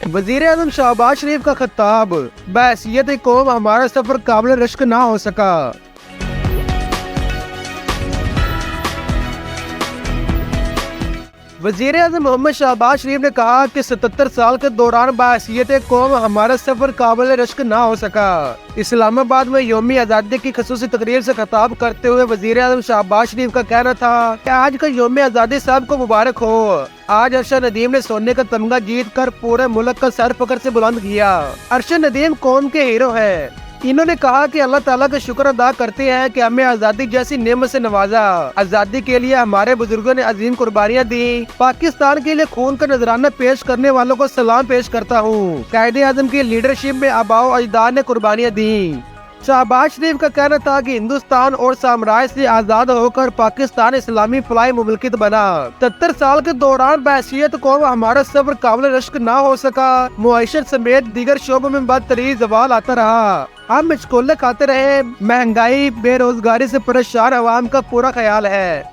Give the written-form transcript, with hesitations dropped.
وزیر اعظم شہباز شریف کا خطاب، بحیثیت قوم ہمارا سفر قابل رشک نہ ہو سکا۔ وزیر اعظم محمد شہباز شریف نے کہا کہ 77 سال کے دوران بحیثیت قوم ہمارا سفر قابل رشک نہ ہو سکا۔ اسلام آباد میں یوم آزادی کی خصوصی تقریب سے خطاب کرتے ہوئے وزیر اعظم شہباز شریف کا کہنا تھا کہ آج کا یوم آزادی سب کو مبارک ہو۔ آج ارشد ندیم نے سونے کا تمغہ جیت کر پورے ملک کا سر فخر سے بلند کیا۔ ارشد ندیم قوم کے ہیرو ہیں۔ انہوں نے کہا کہ اللہ تعالیٰ کا شکر ادا کرتے ہیں کہ ہمیں آزادی جیسی نعمت سے نوازا۔ آزادی کے لیے ہمارے بزرگوں نے عظیم قربانیاں دی۔ پاکستان کے لیے خون کا نذرانہ پیش کرنے والوں کو سلام پیش کرتا ہوں۔ قائد اعظم کی لیڈرشپ میں آباء و اجداد نے قربانیاں دیں۔ شہباز شریف کا کہنا تھا کہ ہندوستان اور سامراج سے آزاد ہو کر پاکستان اسلامی فلاحی مملکت بنا۔ 73 سال کے دوران بحیثیت قوم ہمارا سفر قابل رشک نہ ہو سکا۔ معیشت سمیت دیگر شعبوں میں بدترین زوال آتا رہا۔ ہم مچکولے کھاتے رہے۔ مہنگائی، بے روزگاری سے پریشان عوام کا پورا خیال ہے۔